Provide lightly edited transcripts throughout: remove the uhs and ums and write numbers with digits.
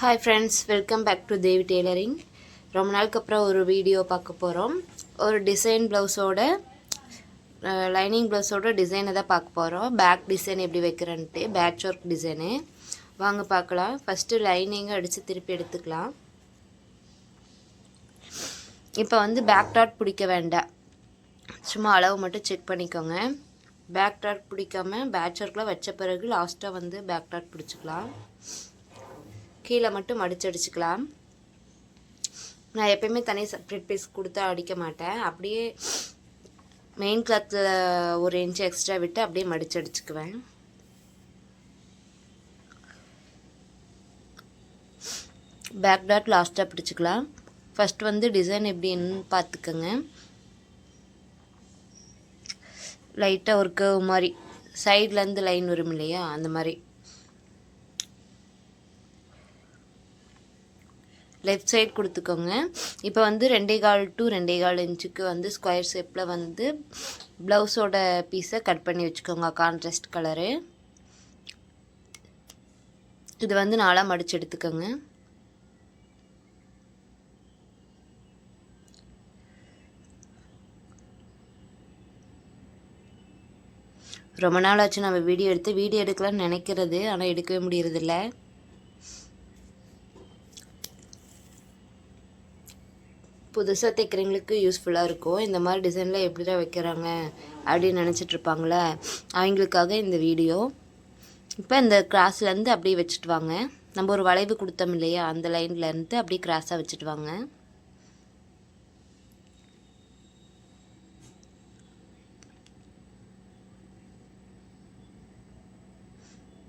Hi friends, welcome back to Devi Tailoring. ரொம்ப நாளுக்கு அப்புறம் ஒரு வீடியோ பார்க்க போகிறோம். ஒரு டிசைன் ப்ளவுஸோட லைனிங் ப்ளவுஸோட டிசைனை தான் பார்க்க போகிறோம். பேக் டிசைன் எப்படி வைக்கிறேன்ட்டு, பேட்ச் ஒர்க் டிசைனு வாங்க பார்க்கலாம். ஃபஸ்ட்டு லைனிங்கை அடித்து திருப்பி எடுத்துக்கலாம். இப்போ வந்து பேக் டாட் பிடிக்க வேண்டாம், சும்மா அளவு மட்டும் செக் பண்ணிக்கோங்க. பேக் டாட் பிடிக்காமல் பேட்ச் ஒர்க்கில் வச்ச பிறகு லாஸ்ட்டாக வந்து பேக் டாட் பிடிச்சிக்கலாம். கீழே மட்டும் மடிச்சடிச்சுக்கலாம். நான் எப்பயுமே தனி செப்ரேட் பீஸ் கொடுத்தா அடிக்க மாட்டேன். அப்படியே மெயின் கிளாத்தில் ஒரு இன்ச்சு எக்ஸ்ட்ரா விட்டு அப்படியே மடிச்சடிச்சுக்குவேன். பேக் டாட் லாஸ்ட்டாக பிடிச்சிக்கலாம். ஃபஸ்ட் வந்து டிசைன் எப்படின்னு பார்த்துக்கோங்க. லைட்டாக ஒரு கர்வ் மாதிரி சைட்லேருந்து லைன் வரும் இல்லையா, அந்த மாதிரி லெஃப்ட் சைட் கொடுத்துக்கோங்க. இப்போ வந்து 2.25 to 2.25 இன்ச்சுக்கு வந்து ஸ்கொயர் ஷேப்பில் வந்து ப்ளவுஸோட பீஸை கட் பண்ணி வச்சுக்கோங்க. கான்ட்ராஸ்ட் கலரு இது வந்து 4 மடித்து எடுத்துக்கோங்க. ரொம்ப நாள் ஆச்சு நம்ம வீடியோ எடுக்கலாம்னு நினைக்கிறது, ஆனால் எடுக்கவே முடியறதில்ல. புதுசாக தைக்கிறவங்களுக்கு யூஸ்ஃபுல்லாக இருக்கும். இந்த மாதிரி டிசைனில் எப்படி தான் வைக்கிறாங்க அப்படின்னு நினச்சிட்ருப்பாங்களே, அவங்களுக்காக இந்த வீடியோ. இப்போ இந்த கிராஸ்லேருந்து அப்படியே வச்சுட்டு வாங்க. நம்ம ஒரு வளைவு கொடுத்தோம் இல்லையா, அந்த லைன்லேருந்து அப்படியே கிராஸாக வச்சுட்டு வாங்க.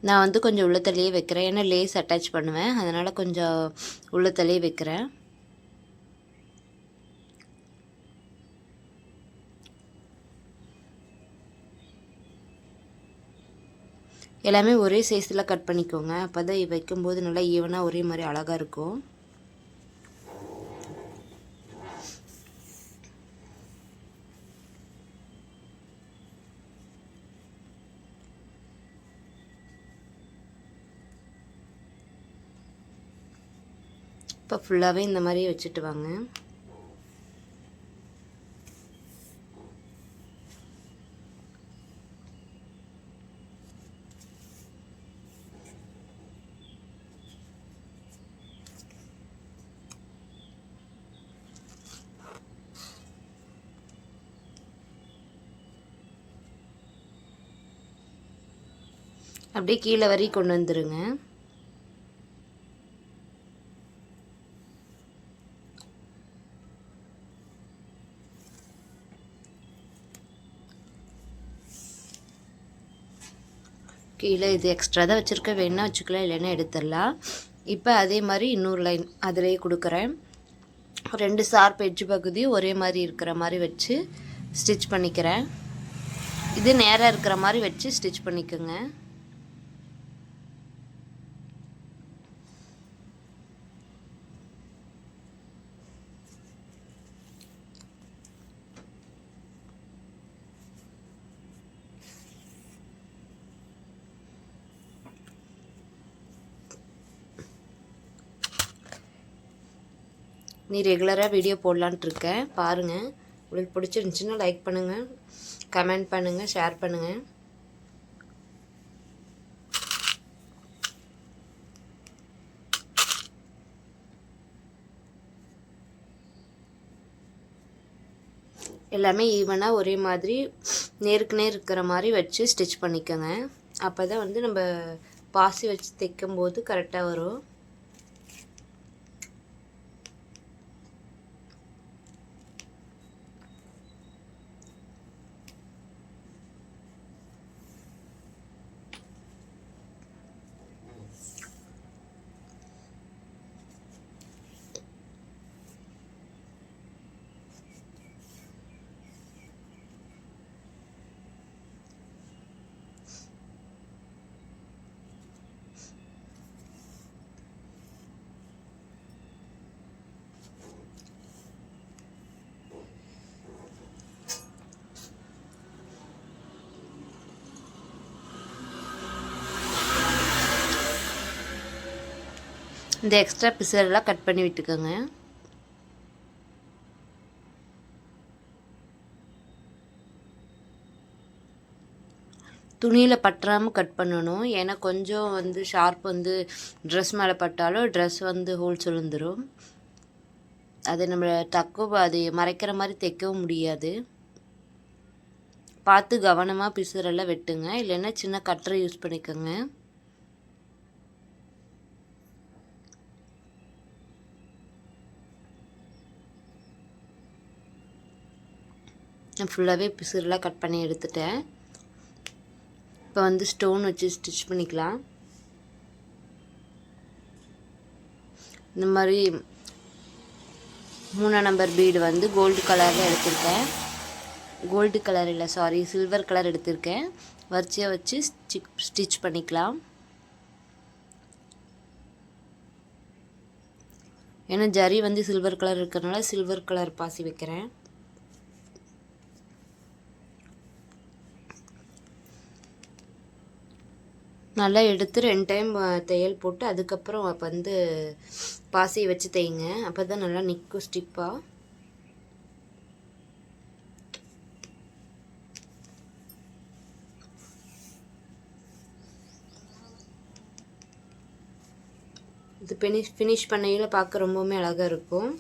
நான் வந்து கொஞ்சம் உள்ளத்தலையே வைக்கிறேன், ஏன்னா லேஸ் அட்டாச் பண்ணுவேன், அதனால் கொஞ்சம் உள்ளத்தலையே வைக்கிறேன். எல்லாமே ஒரே சைஸில் கட் பண்ணிக்கோங்க. அப்போ தான் வைக்கும்போது நல்லா ஈவனாக ஒரே மாதிரி அழகாக இருக்கும். இப்போ ஃபுல்லாகவே இந்த மாதிரி வச்சுட்டு வாங்க. அப்படியே கீழே வரி கொண்டு வந்துடுங்க. கீழே இது எக்ஸ்ட்ரா தான் வச்சுருக்க, வேணால் வச்சுக்கலாம், இல்லைன்னா எடுத்துடலாம். இப்போ அதே மாதிரி இன்னொரு லைன் அதிலே கொடுக்குறேன். 2 ஷார்ப் எட்ஜ் பகுதி ஒரே மாதிரி இருக்கிற மாதிரி வச்சு ஸ்டிச் பண்ணிக்கிறேன். இது நேராக இருக்கிற மாதிரி வச்சு ஸ்டிச் பண்ணிக்கோங்க. நீ ரெகுலராக வீடியோ போடலான்ட்டு இருக்கேன், பாருங்கள். உங்களுக்கு பிடிச்சிருந்துச்சின்னா லைக் பண்ணுங்கள், கமெண்ட் பண்ணுங்கள், ஷேர் பண்ணுங்கள். எல்லாமே ஈவனாக ஒரே மாதிரி நேருக்கு நேர் இருக்கிற மாதிரி வச்சு ஸ்டிச் பண்ணிக்கோங்க. அப்போ தான் வந்து நம்ம பாசி வச்சு தைக்கும்போது கரெக்டாக வரும். இந்த எக்ஸ்ட்ரா பிசரெல்லாம் கட் பண்ணி விட்டுக்கோங்க. துணியில் பற்றாமல் கட் பண்ணணும். ஏன்னா கொஞ்சம் வந்து ஷார்ப் வந்து ட்ரெஸ் மேலே பட்டாலும் ட்ரெஸ் வந்து ஹோல்ஸ் விழுந்துடும். அது நம்ம அது மறைக்கிற மாதிரி தைக்கவும் முடியாது. பார்த்து கவனமாக பிசுரெல்லாம் வெட்டுங்க. இல்லைன்னா சின்ன கட்டரை யூஸ் பண்ணிக்கோங்க. நான் ஃபுல்லாகவே பிசுரெல்லாம் கட் பண்ணி எடுத்துட்டேன். இப்போ வந்து ஸ்டோன் வச்சு ஸ்டிச் பண்ணிக்கலாம். இந்த மாதிரி 3 நம்பர் பீடு வந்து கோல்டு கலரில் எடுத்திருக்கேன். கோல்டு கலர் இல்லை, சாரி, சில்வர் கலர் எடுத்திருக்கேன். வரிசையாக வச்சு ஸ்டிச் பண்ணிக்கலாம். ஏன்னா ஜரி வந்து சில்வர் கலர் இருக்கிறதுனால சில்வர் கலர் பாசி வைக்கிறேன். நல்லா எடுத்து 2 டைம் தையல் போட்டு அதுக்கப்புறம் வந்து பாசியை வச்சு தைங்க. அப்போ தான் நல்லா நிற்கும் ஸ்டிப்பாக. இது ஃபினிஷ் பண்ணையில் பார்க்க ரொம்பவுமே அழகாக இருக்கும்.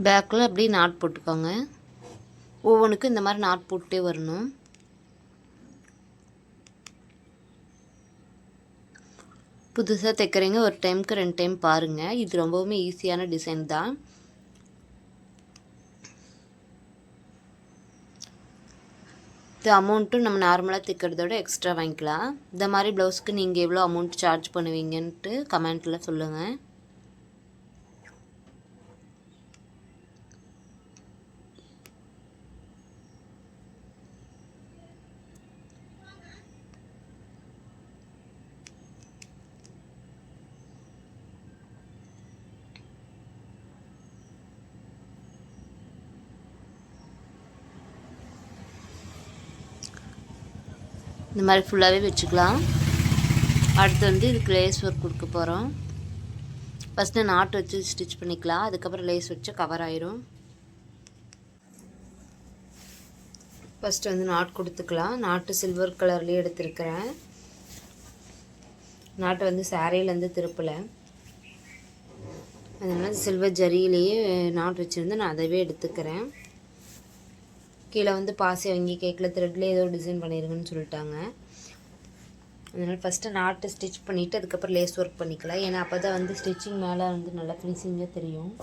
பேக்கில் அப்படியே நாட் போட்டுக்கோங்க. ஒவ்வொன்றுக்கும் இந்த மாதிரி நாட் போட்டே வரணும். புதுசாக தைக்கிறீங்க, ஒரு டைமுக்கு 2 டைம் பாருங்கள். இது ரொம்பவுமே ஈஸியான டிசைன் தான். இது அமௌண்ட்டும் நம்ம நார்மலாக தைக்கிறதோட எக்ஸ்ட்ரா வாங்கிக்கலாம். இந்த மாதிரி ப்ளவுஸ்க்கு நீங்கள் எவ்வளோ அமௌண்ட் சார்ஜ் பண்ணுவீங்கன்ட்டு கமெண்ட்டில் சொல்லுங்கள். இந்த மாதிரி ஃபுல்லாகவே வச்சுக்கலாம். அடுத்து வந்து இதுக்கு லேஸ் ஒர்க் கொடுக்க போகிறோம். ஃபஸ்ட்டு நாட் வச்சு ஸ்டிச் பண்ணிக்கலாம். அதுக்கப்புறம் லேஸ் வச்சு கவர் ஆயிரும். ஃபஸ்ட்டு வந்து நாட் கொடுத்துக்கலாம். நாட்டு சில்வர் கலர்லேயே எடுத்துருக்கிறேன். நாட்டை வந்து சாரியிலேருந்து திருப்பலை, அதனால் சில்வர் ஜரியிலேயே நாட் வச்சுருந்து நான் அதவே எடுத்துக்கிறேன். கீழே வந்து பாசி வாங்கி கேக்கில் த்ரெட்லேயே ஏதோ டிசைன் பண்ணிடுங்கன்னு சொல்லிட்டாங்க. அதனால் ஃபஸ்ட்டு நாட்டு ஸ்டிச் பண்ணிவிட்டு அதுக்கப்புறம் லேஸ் ஒர்க் பண்ணிக்கலாம். ஏன்னா அப்போ தான் வந்து ஸ்டிச்சிங் மேலே வந்து நல்லா ஃபினிஷிங்காக தெரியும்.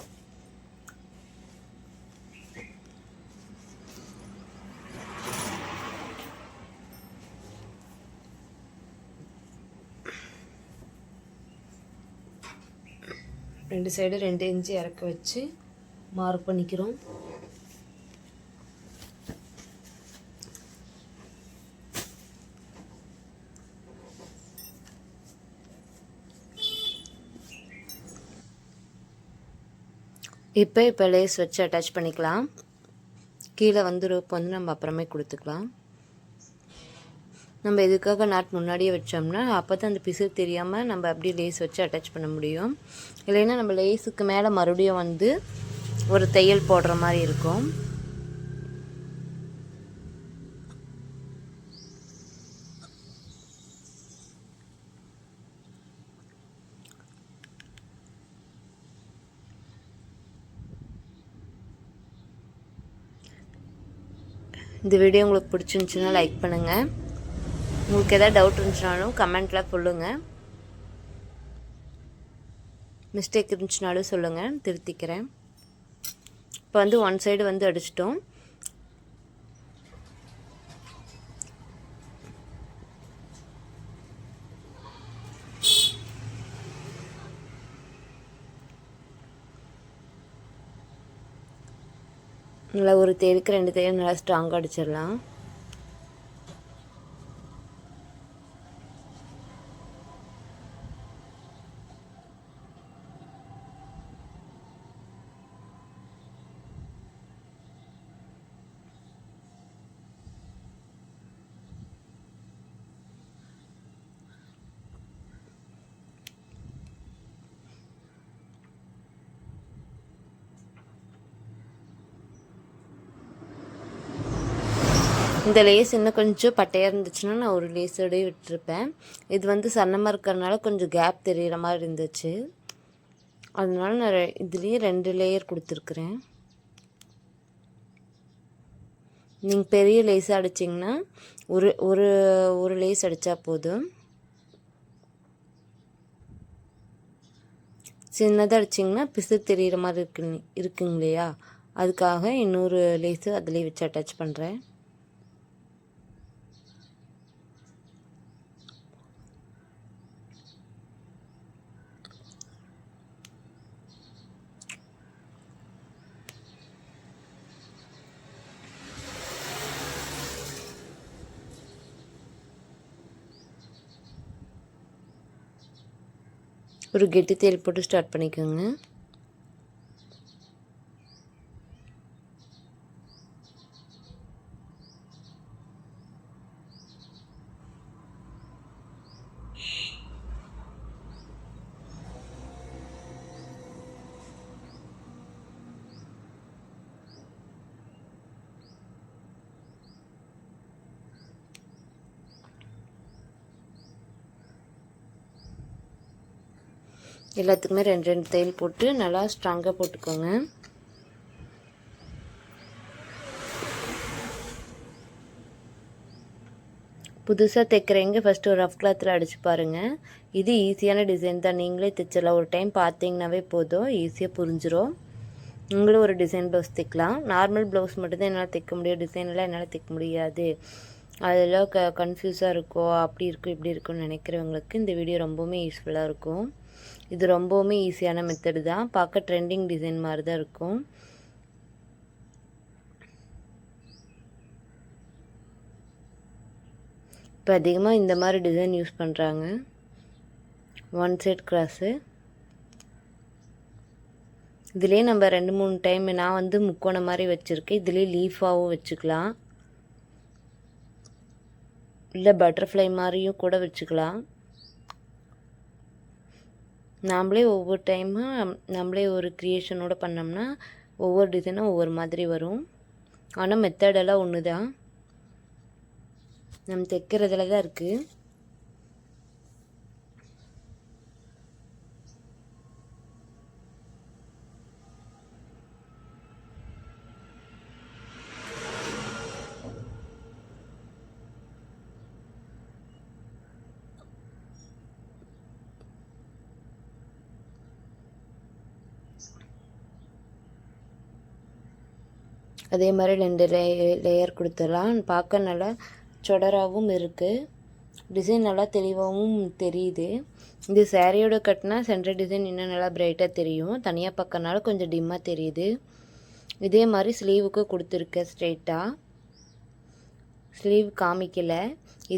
ரெண்டு சைடு 2 இன்ச்சு இறக்க வச்சு மார்க் பண்ணிக்கிறோம். இப்போ லேஸ் வச்சு அட்டாச் பண்ணிக்கலாம். கீழே வந்து ரோப் வந்து நம்ம அப்புறமே கொடுத்துக்கலாம். நம்ம இதுக்காக நாட் முன்னாடியே வச்சோம்னா அப்போ தான் அந்த பிசு தெரியாமல் நம்ம அப்படியே லேஸ் வச்சு அட்டாச் பண்ண முடியும். இல்லைன்னா நம்ம லேஸுக்கு மேலே மறுபடியும் வந்து ஒரு தையல் போடுற மாதிரி இருக்கும். இந்த வீடியோ உங்களுக்கு பிடிச்சிருந்துச்சுன்னா லைக் பண்ணுங்கள். உங்களுக்கு எதாவது டவுட் இருந்துச்சுனாலும் கமெண்ட்டில் சொல்லுங்கள். மிஸ்டேக் இருந்துச்சுனாலும் சொல்லுங்கள், திருத்திக்கிறேன். இப்போ வந்து 1 சைடு வந்து அடிச்சிட்டோம். நல்லா ஒரு தேருக்கு 2 தேர் நல்லா ஸ்ட்ராங்காக அடிச்சிடலாம். இந்த லேஸ் இன்னும் கொஞ்சம் பட்டையாக இருந்துச்சுன்னா நான் ஒரு லேஸோடய விட்டுருப்பேன். இது வந்து சன்னமாக இருக்கிறனால கொஞ்சம் கேப் தெரிகிற மாதிரி இருந்துச்சு. அதனால நான் இதுலேயே 2 லேயர் கொடுத்துருக்குறேன். நீங்கள் பெரிய லேஸாக அடிச்சிங்கன்னா ஒரு ஒரு ஒரு லேஸ் அடித்தா போதும். சின்னதாக அடிச்சிங்கன்னா பிசு தெரிகிற மாதிரி இருக்குங்க இல்லையா, அதுக்காக இன்னொரு லேஸு அதிலே வச்சு அட்டாச் பண்ணுறேன். ஒரு கெட்டி தேல் போட்டு ஸ்டார்ட் பண்ணிக்கோங்க. எல்லாத்துக்குமே 2 தையல் போட்டு நல்லா ஸ்ட்ராங்காக போட்டுக்கோங்க. புதுசாக தைக்கிறவங்க ஃபஸ்ட்டு ஒரு ரஃப் கிளாத்தில் அடித்து பாருங்கள். இது ஈஸியான டிசைன் தான், நீங்களே தைச்சிடலாம். ஒரு டைம் பார்த்தீங்கன்னாவே போதும், ஈஸியாக புரிஞ்சிடும். நீங்களும் ஒரு டிசைன் ப்ளவுஸ் தைக்கலாம். நார்மல் ப்ளவுஸ் மட்டும்தான் என்னால் தைக்க முடியும், டிசைன்லாம் என்னால் தைக்க முடியாது, அதெல்லாம் கன்ஃபியூஸாக இருக்கும், அப்படி இருக்கும் இப்படி இருக்கும்னு நினைக்கிறவங்களுக்கு இந்த வீடியோ ரொம்பவுமே யூஸ்ஃபுல்லாக இருக்கும். இது ரொம்பவுமே ஈஸியான மெத்தடு தான், பார்க்க ட்ரெண்டிங் டிசைன் மாதிரி தான் இருக்கும். இப்போ அதிகமாக இந்த மாதிரி டிசைன் யூஸ் பண்ணுறாங்க. 1 சைட் கிராஸு. இதிலே நம்ம 2-3 டைம் நான் வந்து முக்கோணம் மாதிரி வச்சுருக்கேன். இதிலே லீஃபாகவும் வச்சுக்கலாம், இல்லை பட்டர்ஃப்ளை மாதிரியும் கூட வச்சுக்கலாம். நாம்ளே ஒவ்வொரு டைமும் நம்மளே ஒரு க்ரியேஷனோடு பண்ணோம்னா ஒவ்வொரு டிசைனும் ஒவ்வொரு மாதிரி வரும். ஆனால் மெத்தடெல்லாம் ஒன்று தான், நம்ம தைக்கிறதுல தான் இருக்குது. அதே மாதிரி 2 லேயர் கொடுத்துடலாம். பார்க்க நல்லா சொடராகவும் இருக்குது, டிசைன் நல்லா தெளிவாகவும் தெரியுது. இது சாரியோட கட்டினா சென்டர் டிசைன் இன்னும் நல்லா பிரைட்டாக தெரியும், தனியாக பார்க்கறனால கொஞ்சம் டிம்மாக தெரியுது. இதே மாதிரி ஸ்லீவுக்கு கொடுத்துருக்கேன் ஸ்ட்ரெயிட்டாக, ஸ்லீவ் காமிக்கலை.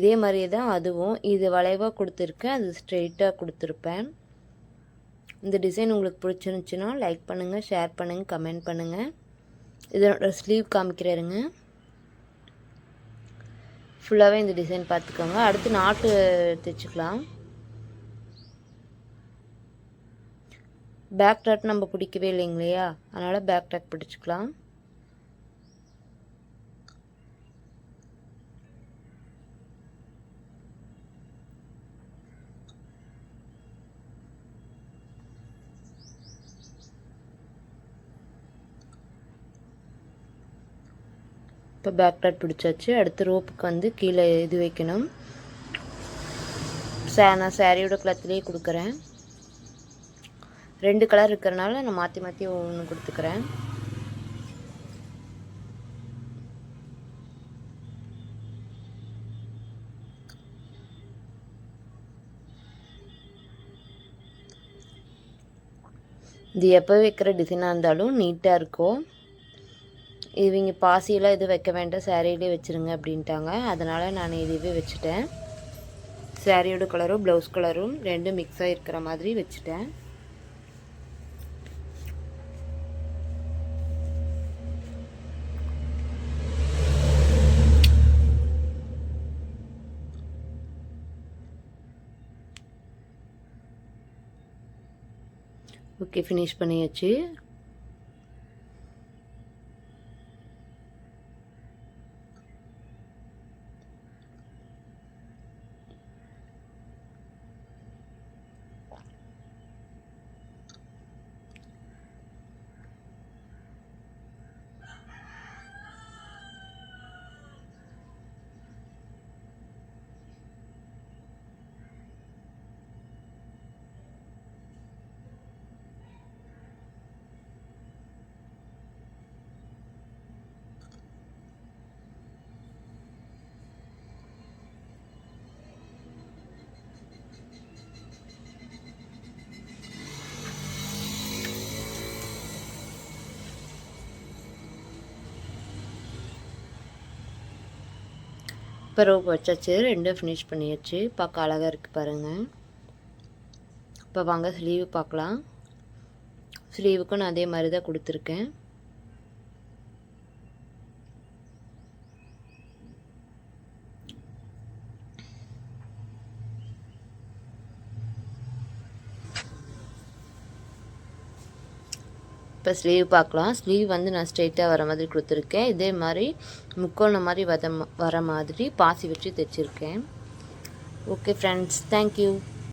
இதே மாதிரியே தான் அதுவும், இது வளைவாக கொடுத்துருக்கேன், அது ஸ்ட்ரெயிட்டாக கொடுத்துருப்பேன். இந்த டிசைன் உங்களுக்கு பிடிச்சிருந்துச்சின்னா லைக் பண்ணுங்கள், ஷேர் பண்ணுங்கள், கமெண்ட் பண்ணுங்கள். இதோட ஸ்லீவ் காமிக்கிறேருங்க. ஃபுல்லாகவே இந்த டிசைன் பார்த்துக்கோங்க. அடுத்து நாட்டு தைச்சிக்கலாம். பேக் டாட் நம்ம பிடிக்கவே இல்லைங்களையா, அதனால் பேக் டாட் பிடிச்சிக்கலாம். இப்போ பேக் டாட் பிடிச்சாச்சு. அடுத்து ரோப்புக்கு வந்து கீழே இது வைக்கணும். நான் சாரியோட கிளாத்லேயே கொடுக்குறேன். 2 கலர் இருக்கிறனால நான் மாற்றி மாற்றி ஒன்று கொடுத்துக்கிறேன். இது எப்போ வைக்கிற டிசைனாக இருந்தாலும் நீட்டாக இருக்கும். இவங்க பாசியெல்லாம் எதுவும் வைக்க வேண்டாம், சாரியிலே வச்சுருங்க அப்படின்ட்டாங்க. அதனால் நான் இதுவே வச்சுட்டேன். சாரியோட கலரும் ப்ளவுஸ் கலரும் ரெண்டும் மிக்ஸ் ஆகிருக்கிற மாதிரி வச்சுட்டேன். ஓகே, ஃபினிஷ் பண்ணியாச்சு. இப்போ ரோப் வச்சாச்சு, ரெண்டும் ஃபினிஷ் பண்ணியாச்சு. பார்க்க அழகாக இருக்குது பாருங்கள். இப்போ வாங்க ஸ்லீவ் பார்க்கலாம். ஸ்லீவுக்கும் நான் அதே மாதிரி தான் கொடுத்துருக்கேன். இப்போ ஸ்லீவ் பார்க்கலாம். ஸ்லீவ் வந்து நான் ஸ்ட்ரெயிட்டாக வர மாதிரி கொடுத்துருக்கேன். இதே மாதிரி முக்கோணம் மாதிரி வர மாதிரி பாசி வச்சு தைச்சிருக்கேன். Okay friends, thank you.